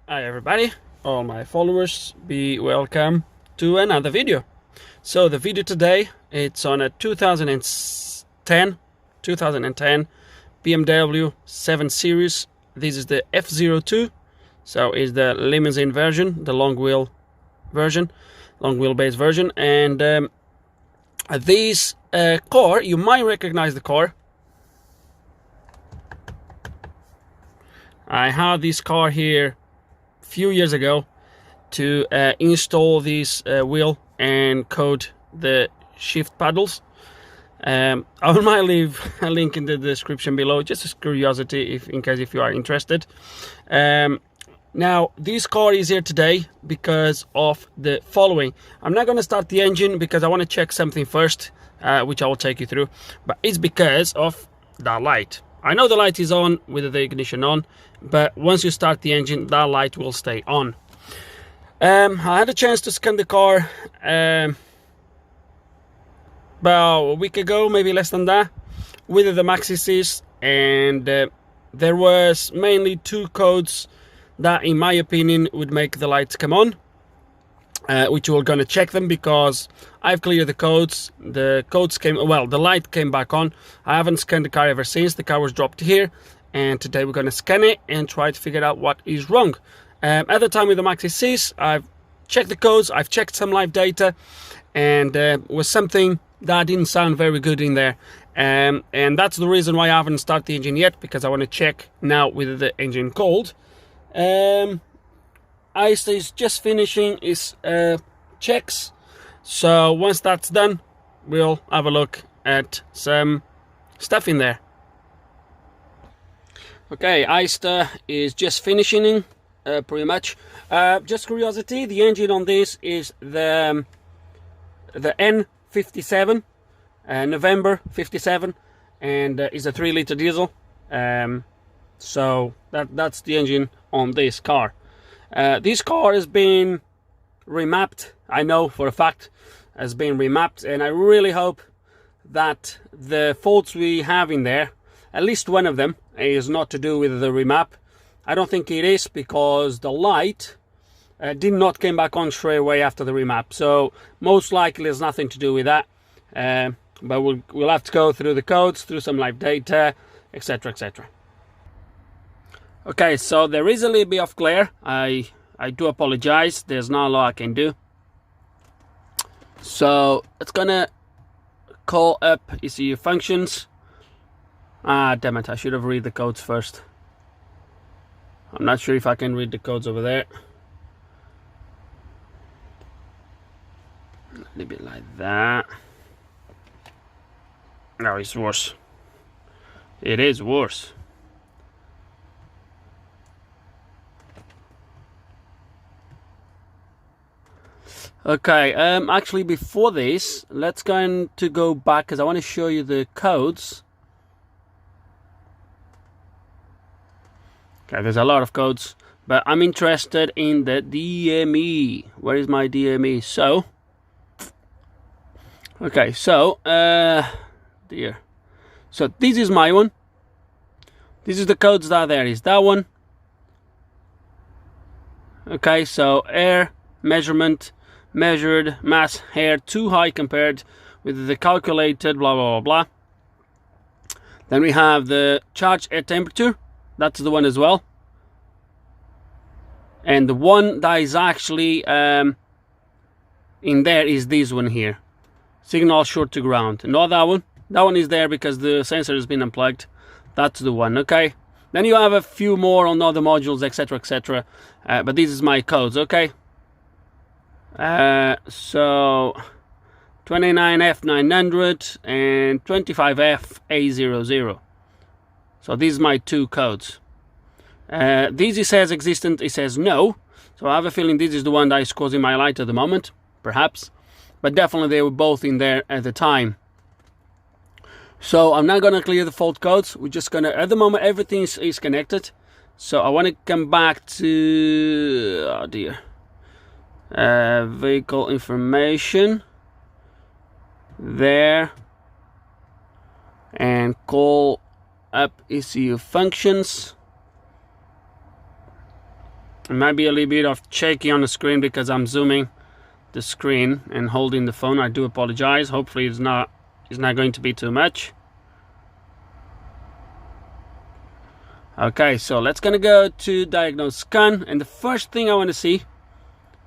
Hi everybody, all my followers, be welcome to another video. So the video today, it's on a 2010 BMW 7 Series. This is the F02, so it's the limousine version, the long wheelbase version. And this car, you might recognize the car. I had this car here few years ago to install this wheel and code the shift paddles. I might leave a link in the description below, just as curiosity, in case you are interested. Now this car is here today because of the following. I'm not going to start the engine because I want to check something first, which I will take you through, but it's because of that light. I know the light is on with the ignition on, but once you start the engine, that light will stay on. I had a chance to scan the car about a week ago, maybe less than that, with the maxi-sys, and there was mainly two codes that, in my opinion, would make the lights come on, which we're going to check them because I've cleared the codes. The codes came, well, the light came back on. I haven't scanned the car ever since. The car was dropped here, and today we're going to scan it and try to figure out what is wrong. At the time with the maxi-sys, I've checked the codes, I've checked some live data, and was something that didn't sound very good in there. And that's the reason why I haven't started the engine yet, because I want to check now with the engine cold. ICE is just finishing its checks, so once that's done, we'll have a look at some stuff in there. Okay, ICE is just finishing pretty much. Just curiosity, the engine on this is the N57, November 57, and is a 3-liter diesel. So that's the engine on this car. This car has been remapped, I know for a fact has been remapped, and I really hope that the faults we have in there, at least one of them, is not to do with the remap. I don't think it is, because the light did not come back on straight away after the remap, so most likely there's nothing to do with that. But we'll have to go through the codes, through some live data, etc, etc. Okay, so there is a little bit of glare. I do apologize, there's not a lot I can do. So it's gonna call up ECU functions. Ah, damn it, I should have read the codes first. I'm not sure if I can read the codes over there. A little bit like that. No, it's worse. It is worse. Okay, actually before this, let's go back, because I want to show you the codes. Okay, there's a lot of codes, but I'm interested in the DME. Where is my DME? So, okay, so, dear. So this is my one. This is the codes that there is. That one. Okay, so air measurement, measured mass air too high compared with the calculated blah blah blah blah. Then we have the charge air temperature. That's the one as well. And the one that is actually in there is this one here. Signal short to ground. Not that one. That one is there because the sensor has been unplugged. That's the one, okay? Then you have a few more on other modules, etc, etc. But this is my codes, okay? So 29F900 and 25F800. So these are my two codes. This it says existent, it says no. So I have a feeling this is the one that is causing my light at the moment, perhaps. But definitely they were both in there at the time. So I'm not going to clear the fault codes. We're just going to, at the moment, everything is connected. So I want to come back to, oh dear, vehicle information. There. And call up ECU functions. It might be a little bit of shaky on the screen because I'm zooming the screen and holding the phone. I do apologize. Hopefully it's not going to be too much. Okay, so let's gonna go to diagnose scan, and the first thing I want to see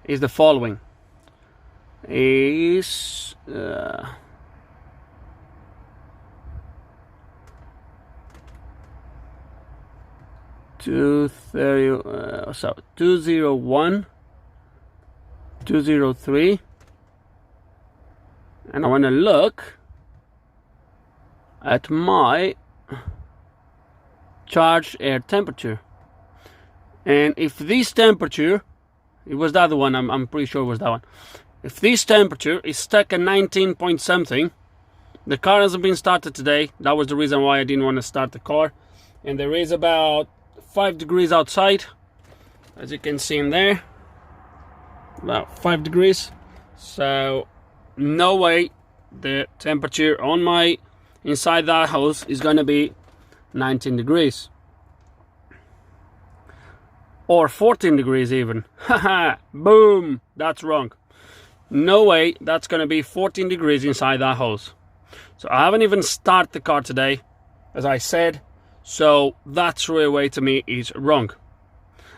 is the following. Is 201, 203, and I want to look at my charged air temperature, and if this temperature, it was the other one, I'm pretty sure it was that one, if this temperature is stuck at 19 point something, the car hasn't been started today. That was the reason why I didn't want to start the car. And there is about 5 degrees outside, as you can see in there, about 5 degrees. So no way the temperature on my inside that house is gonna be 19 degrees or 14 degrees even. Haha, boom, that's wrong. No way that's gonna be 14 degrees inside that house. So I haven't even started the car today, as I said, so that straight away to me is wrong.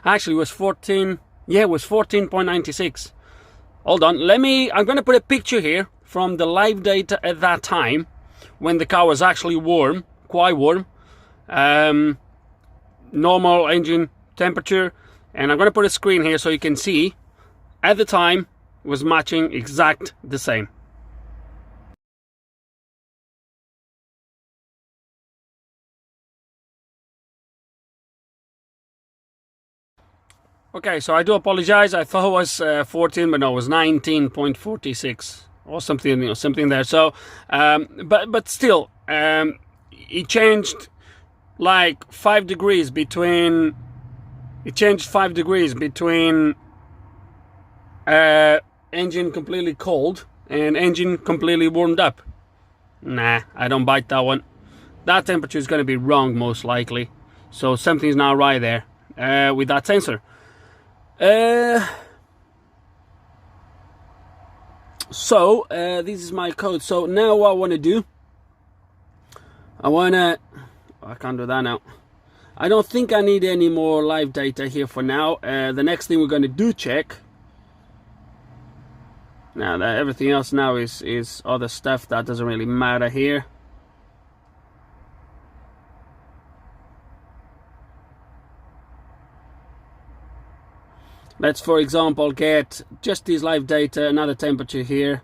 Actually, it was 14, yeah, it was 14.96. Hold on, I'm gonna put a picture here from the live data at that time when the car was actually warm, quite warm. Normal engine temperature, and I'm gonna put a screen here so you can see at the time it was matching exact the same. Okay, so I do apologize. I thought it was 14, but no, it was 19.46 or something, something there. So but still, it changed like 5 degrees between, engine completely cold and engine completely warmed up. Nah, I don't bite that one. That temperature is going to be wrong most likely, so something's not right there with that sensor. So this is my code. So now what I want to do, I can't do that now. I don't think I need any more live data here for now. The next thing we're going to do check. Now that everything else now is other stuff that doesn't really matter here. Let's, for example, get just this live data, another temperature here,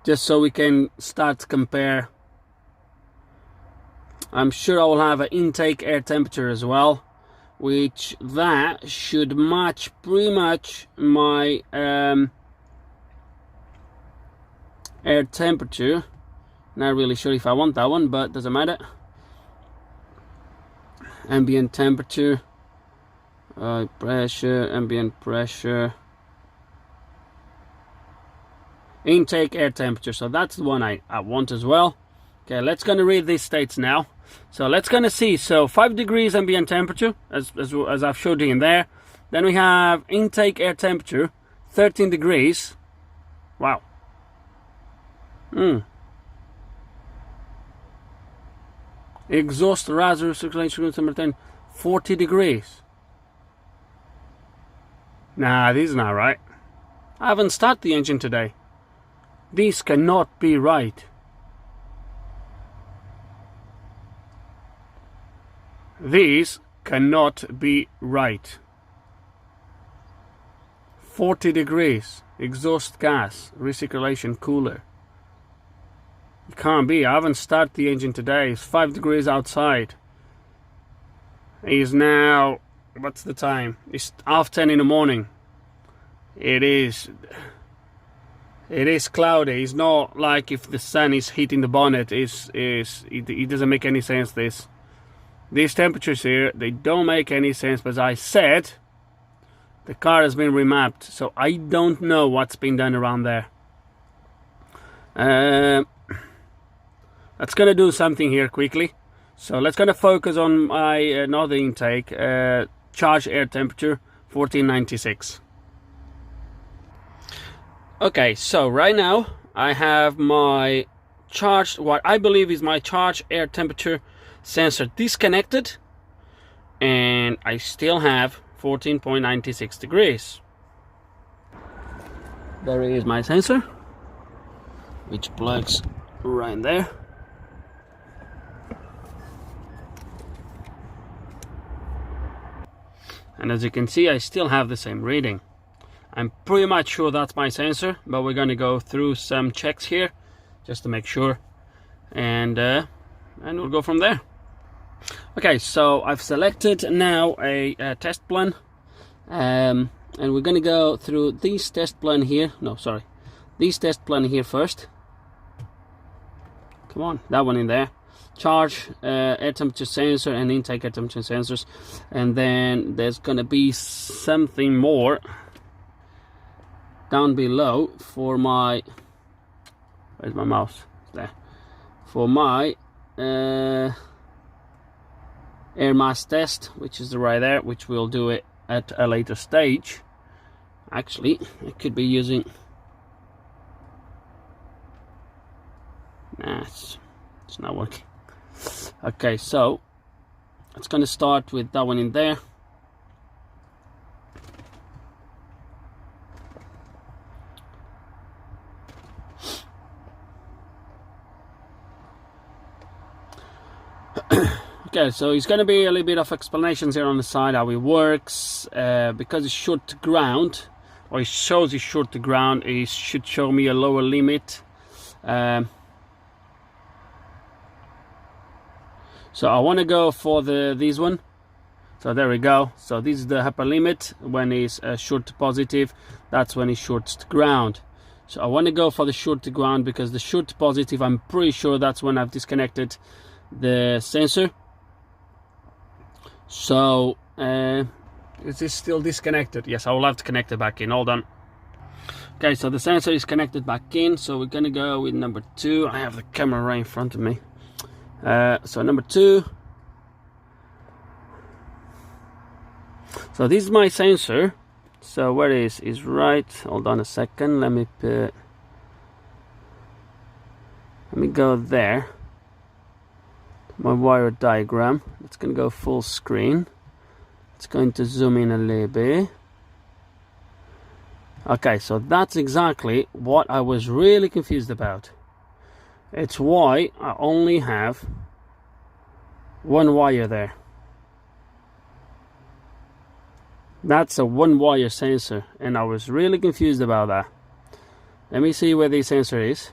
just so we can start to compare. I'm sure I will have an intake air temperature as well, which that should match pretty much my air temperature. Not really sure if I want that one, but doesn't matter. Ambient temperature. Pressure, ambient pressure, intake air temperature. So that's the one I want as well. Okay, let's gonna read these states now. So let's gonna see. So 5 degrees ambient temperature, as I've showed you in there. Then we have intake air temperature, 13 degrees. Wow. Exhaust radiator circulation temperature 10, 40 degrees. Nah, this is not right. I haven't started the engine today. This cannot be right. This cannot be right. 40 degrees. Exhaust gas. Recirculation cooler. It can't be. I haven't started the engine today. It's 5 degrees outside. It is now... What's the time? It's 10:30 in the morning. It is cloudy. It's not like if the sun is hitting the bonnet. It doesn't make any sense. These temperatures here, they don't make any sense. But as I said, the car has been remapped, so I don't know what's been done around there. Let's gonna do something here quickly. So let's gonna focus on my another intake. Charged air temperature 1496. Okay, so right now I have my charged, what I believe is my charged air temperature sensor disconnected, and I still have 14.96 degrees. There is my sensor, which plugs right there. And as you can see, I still have the same reading. I'm pretty much sure that's my sensor, but we're going to go through some checks here just to make sure, and we'll go from there. Okay, so I've selected now a test plan, and we're going to go through this test plan here. No, sorry, this test plan here first. Come on, that one in there. Charge air temperature sensor and intake air temperature sensors, and then there's going to be something more down below for my, where's my mouse? There. For my air mass test, which is right there, which we'll do it at a later stage. Actually, I could be using, nah, it's not working. Okay, so it's going to start with that one in there. Okay, so it's going to be a little bit of explanations here on the side how it works, because it's short to ground, or it shows it's short to ground. It should show me a lower limit. So I want to go for this one. So there we go. So this is the upper limit when it's short to positive. That's when it's short to ground. So I want to go for the short to ground, because the short to positive, I'm pretty sure that's when I've disconnected the sensor. So is this still disconnected? Yes, I will have to connect it back in. Hold on. Okay, so the sensor is connected back in, so we're gonna go with number 2. I have the camera right in front of me. So number 2. So this is my sensor. So where is right, hold on a second, let me go there. My wire diagram. It's going to go full screen. It's going to zoom in a little bit. Okay, so that's exactly what I was really confused about. It's why I only have one wire there. That's a one wire sensor, and I was really confused about that. Let me see where the sensor is.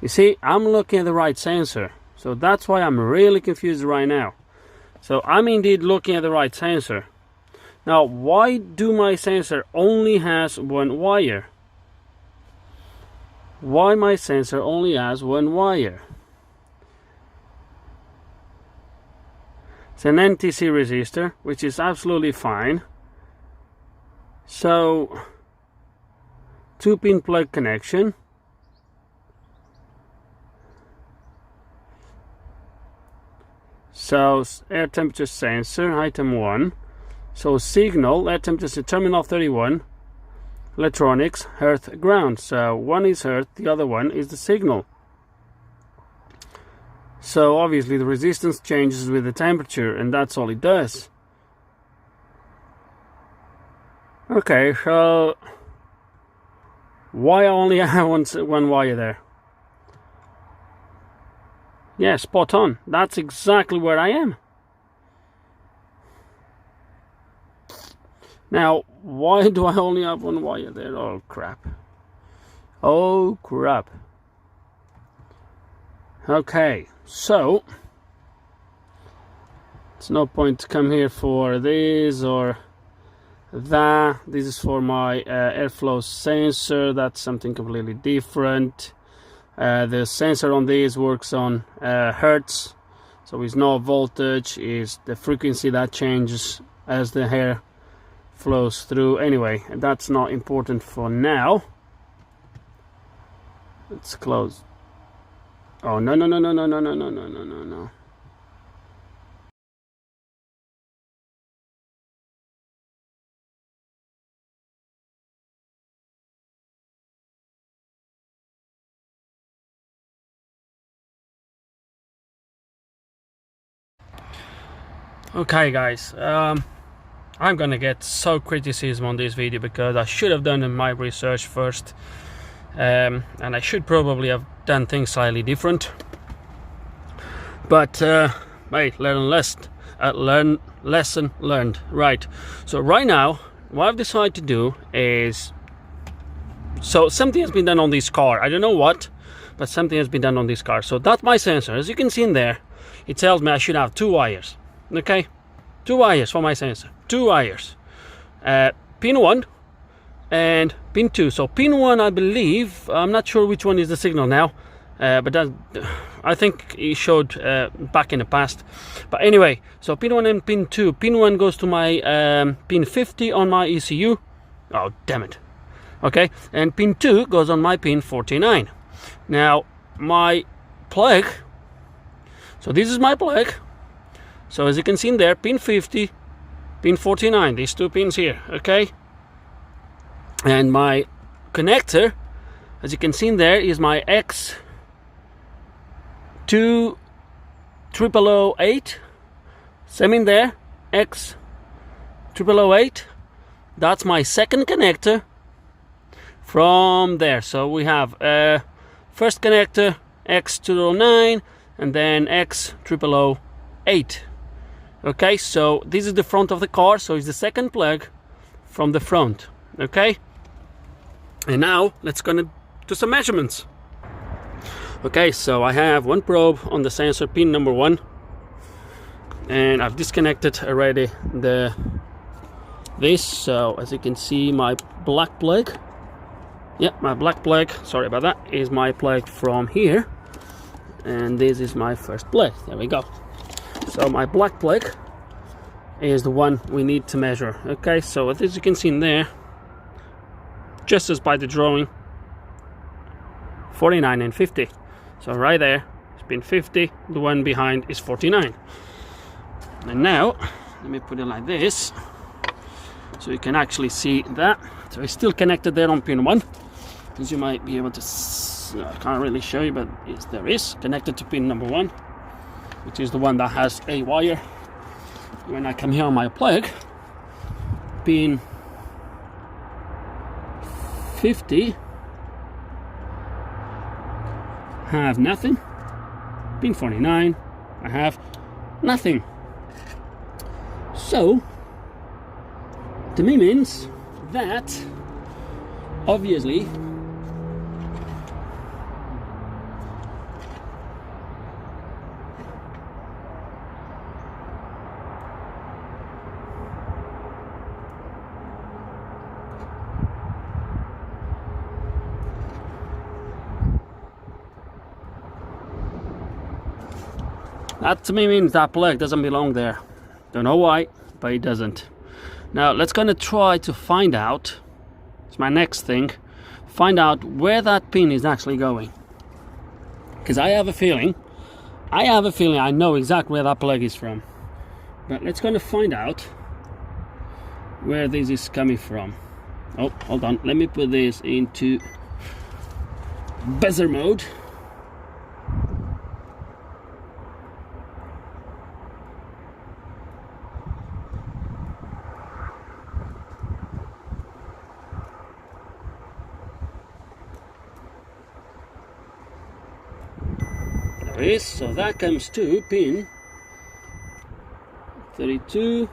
You see, I'm looking at the right sensor, so that's why I'm really confused right now. So I'm indeed looking at the right sensor. Now, why do my sensor only has one wire? Why my sensor only has one wire? It's an NTC resistor, which is absolutely fine. So, 2-pin plug connection. So air temperature sensor, item 1. So signal, air temperature terminal 31. Electronics, earth, ground. So one is earth, the other one is the signal. So obviously the resistance changes with the temperature, and that's all it does. Okay, so why I only have one wire there? Yeah, spot on. That's exactly where I am. Now, why do I only have one wire there? Oh, crap. Oh, crap. Okay, so it's no point to come here for this or that. This is for my airflow sensor. That's something completely different. The sensor on this works on hertz, so it's no voltage, is the frequency that changes as the air flows through. Anyway, that's not important for now. Let's close. Oh, no. Okay guys, I'm gonna get so criticism on this video because I should have done my research first, and I should probably have done things slightly different, but hey, lesson learned. Right, so right now what I've decided to do is, so something has been done on this car. I don't know what, but something has been done on this car. So that's my sensor. As you can see in there, it tells me I should have 2 wires. Okay, 2 wires for my sensor, 2 wires, pin 1 and pin 2. So pin 1, I believe, I'm not sure which one is the signal now, but that, I think it showed back in the past. But anyway, so pin 1 and pin 2. Pin 1 goes to my pin 50 on my ECU. Oh damn it. Okay, and pin 2 goes on my pin 49. Now my plug, so this is my plug. So as you can see in there, pin 50, pin 49, these 2 pins here, okay? And my connector, as you can see in there, is my X2008, same in there, X2008. That's my second connector from there. So we have first connector X209 and then X0008. Okay, so this is the front of the car, so it's the second plug from the front. Okay, and now let's gonna do some measurements. Okay, so I have one probe on the sensor, pin number 1, and I've disconnected already this. So as you can see, my black plug, my black plug, sorry about that, is my plug from here, and this is my first plug. There we go. So my black plug is the one we need to measure. Okay, so as you can see in there, just as by the drawing, 49 and 50. So right there, it's pin 50, the one behind is 49. And now, let me put it like this, so you can actually see that. So it's still connected there on pin 1, as you might be able to I can't really show you, but there is connected to pin number 1, which is the one that has a wire. When I come here on my plug, pin 50 have nothing, pin 49 I have nothing. So to me means that obviously that to me means that plug doesn't belong there. Don't know why, but it doesn't. Now let's gonna try to find out, it's my next thing, find out where that pin is actually going. Because I have a feeling I know exactly where that plug is from. But let's gonna find out where this is coming from. Oh, hold on, let me put this into buzzer mode. So that comes to pin 32,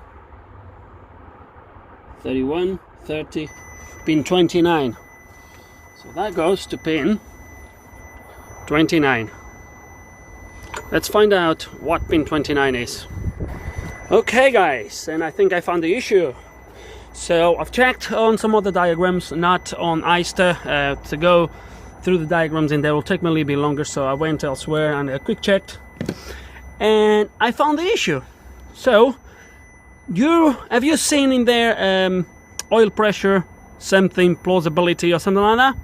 31, 30, pin 29. So that goes to pin 29. Let's find out what pin 29 is. Okay guys, and I think I found the issue. So I've checked on some other diagrams, not on Eyster, to go through the diagrams, and they will take me a little bit longer, so I went elsewhere and a quick checked, and I found the issue. So have you seen in there oil pressure, something, plausibility or something like that?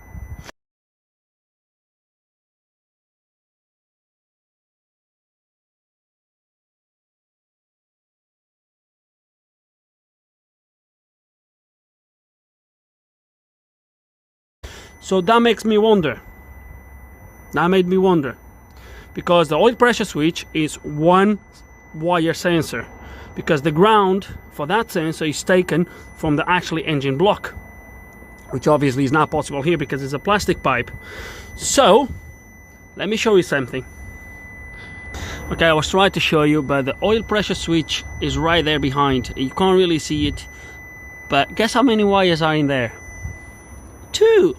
So that makes me wonder. That made me wonder, because the oil pressure switch is one wire sensor. because the ground for that sensor is taken from the actually engine block, which obviously is not possible here because it's a plastic pipe. So let me show you something. Okay, I was trying to show you, but the oil pressure switch is right there behind. You can't really see it, but guess how many wires are in there? 2.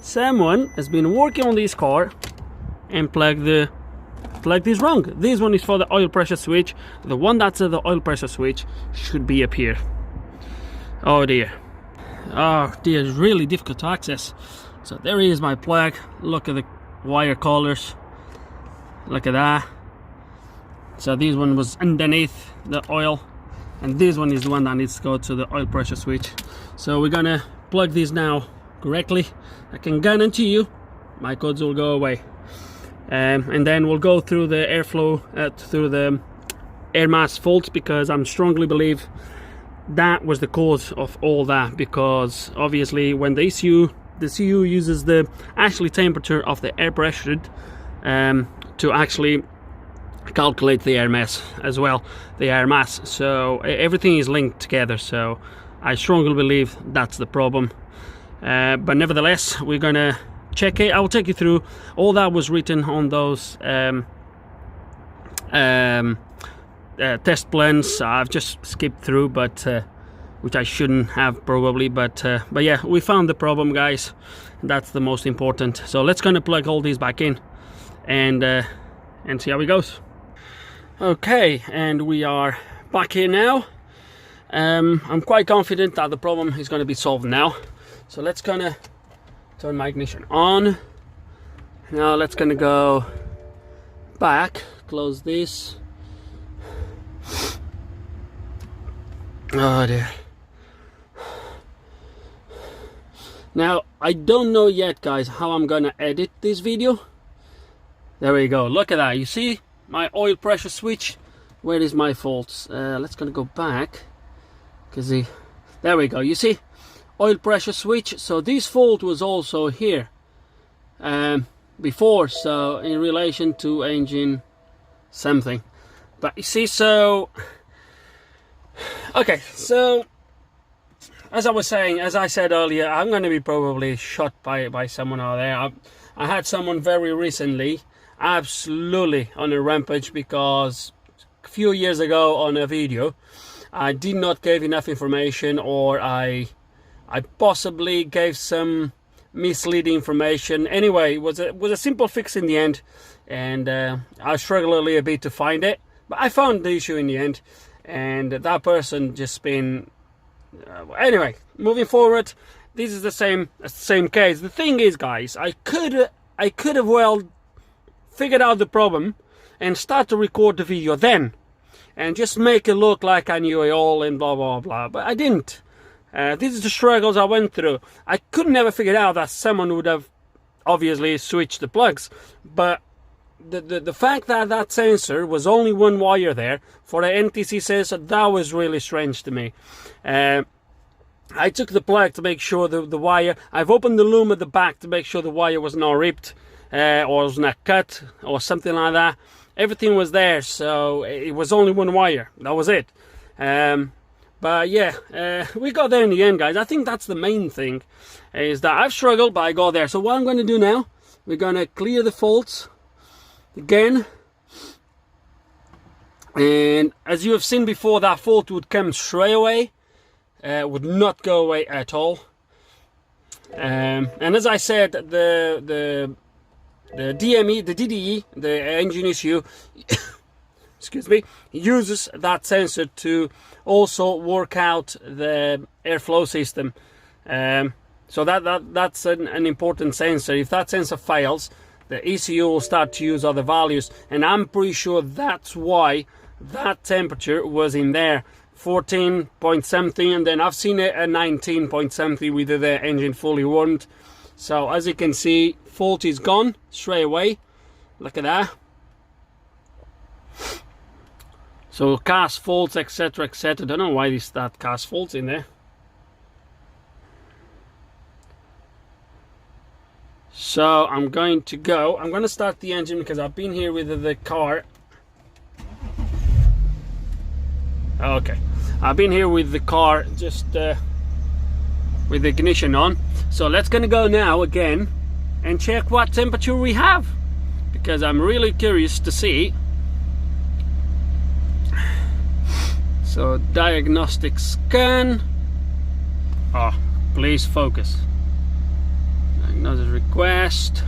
Someone has been working on this car and plugged this wrong. This one is for the oil pressure switch. The one that's the oil pressure switch should be up here. Oh dear. Oh dear, it's really difficult to access. So there is my plug. Look at the wire colors. Look at that. So this one was underneath the oil, and this one is the one that needs to go to the oil pressure switch. So we're gonna plug this now correctly. I can guarantee you my codes will go away, and then we'll go through the airflow, through the air mass faults, because I'm strongly believe that was the cause of all that, because obviously when the CU uses the actually temperature of the air pressure to actually calculate the air mass as well, the air mass. So everything is linked together, so I strongly believe that's the problem. But nevertheless, we're gonna check it. I'll take you through all that was written on those test plans. I've just skipped through, but which I shouldn't have probably, but yeah, we found the problem, guys. That's the most important. So let's gonna plug all these back in and see how it goes. Okay, and we are back here now. I'm quite confident that the problem is going to be solved now. So let's gonna turn my ignition on. Now let's gonna go back, close this. Oh dear. Now I don't know yet, guys, how I'm gonna edit this video. There we go, look at that. You see my oil pressure switch? Where is my faults? Let's gonna go back, because there we go. You see oil pressure switch. So this fault was also here before, so in relation to engine something. But you see, so okay, so as I was saying, as I said earlier, I'm going to be probably shot by someone out there. I had someone very recently absolutely on a rampage, because a few years ago on a video I did not give enough information, or I possibly gave some misleading information. Anyway, it was a simple fix in the end, and I struggled a little bit to find it, but I found the issue in the end, and that person just been anyway, moving forward, this is the same case. The thing is, guys, I could have well figured out the problem and start to record the video then and just make it look like I knew it all and blah blah blah, but I didn't. This is the struggles I went through. I could never figure out that someone would have obviously switched the plugs, but the fact that that sensor was only one wire there for the NTC sensor, that was really strange to me. I took the plug to make sure the wire, I've opened the loom at the back to make sure the wire was not ripped or was not cut or something like that. Everything was there, so it was only one wire, that was it. But yeah, we got there in the end, guys. I think that's the main thing, is that I've struggled, but I got there. So what I'm going to do now, we're going to clear the faults again, and as you have seen before, that fault would come straight away, would not go away at all. And as I said, the DME, the DDE, the engine issue excuse me, uses that sensor to also work out the airflow system. So that's an important sensor. If that sensor fails, the ECU will start to use other values, and I'm pretty sure that's why that temperature was in there, 14 point something, and then I've seen it at 19 point something with the engine fully warmed. So as you can see, fault is gone straight away. Look at that. So cast faults, etc, etc. Don't know why that cast faults in there. So I'm going to start the engine, because I've been here with the car Okay, I've been here with the car just with the ignition on, so let's gonna go now again and check what temperature we have, because I'm really curious to see. So diagnostic scan. Oh, please focus. Diagnosis request.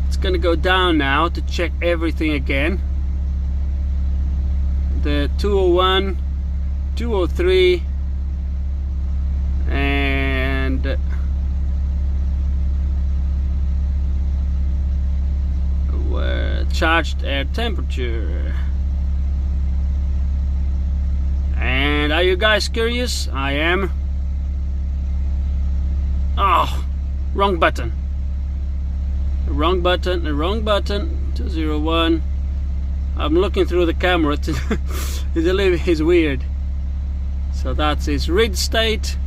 It's gonna go down now to check everything again. The 201, 203, and charged air temperature. And are you guys curious? I am. Oh, wrong button. Wrong button, the wrong button. 201. I'm looking through the camera. It's weird. So that's his read state.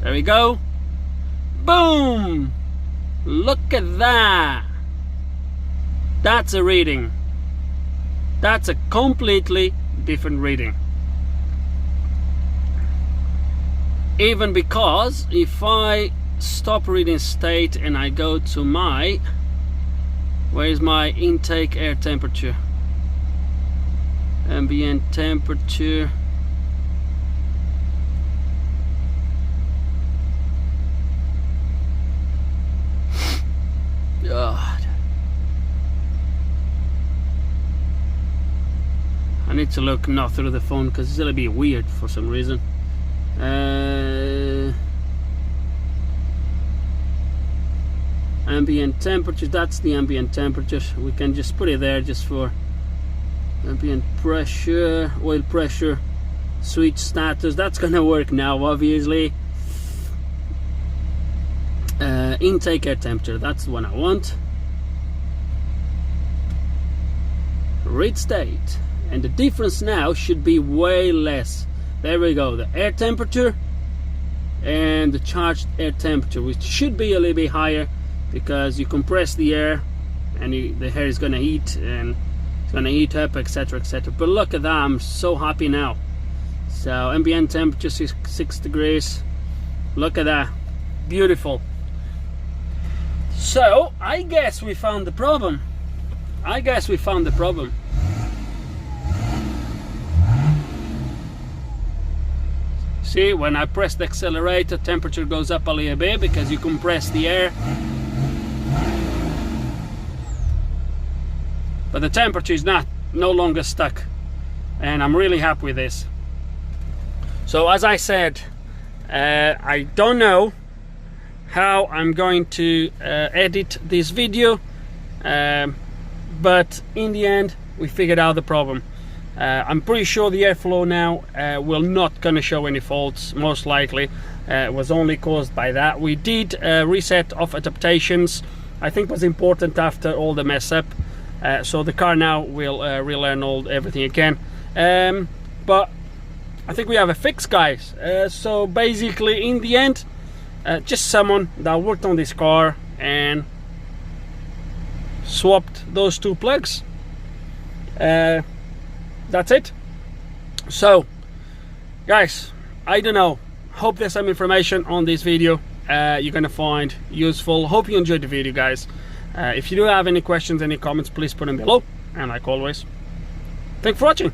There we go. Boom! Look at that. That's a reading. That's a completely different reading. Even because if I stop reading state and I go to my, where's my intake air temperature? Ambient temperature. God. I need to look not through the phone because it's gonna be weird for some reason. Ambient temperature, that's the ambient temperature. We can just put it there just for ambient pressure, oil pressure, switch status. That's gonna work now, obviously. Intake air temperature, that's the one I want. Read state, and the difference now should be way less. There we go, the air temperature and the charged air temperature, which should be a little bit higher because you compress the air and the air is gonna heat and it's gonna heat up, etc, etc. But look at that, I'm so happy now. So ambient temperature 6 degrees. Look at that, beautiful. So I guess we found the problem. See, when I press the accelerator, temperature goes up a little bit because you compress the air. But the temperature is no longer stuck. And I'm really happy with this. So as I said, I don't know how I'm going to edit this video. But in the end, we figured out the problem. I'm pretty sure the airflow now will not gonna show any faults, most likely. It was only caused by that. We did reset of adaptations. I think was important after all the mess up. So the car now will relearn everything again. But I think we have a fix, guys. So basically, in the end, just someone that worked on this car and swapped those two plugs. That's it. So guys, I don't know, hope there's some information on this video you're gonna find useful. Hope you enjoyed the video, guys. If you do have any questions, any comments, please put them below, and like always, thanks for watching.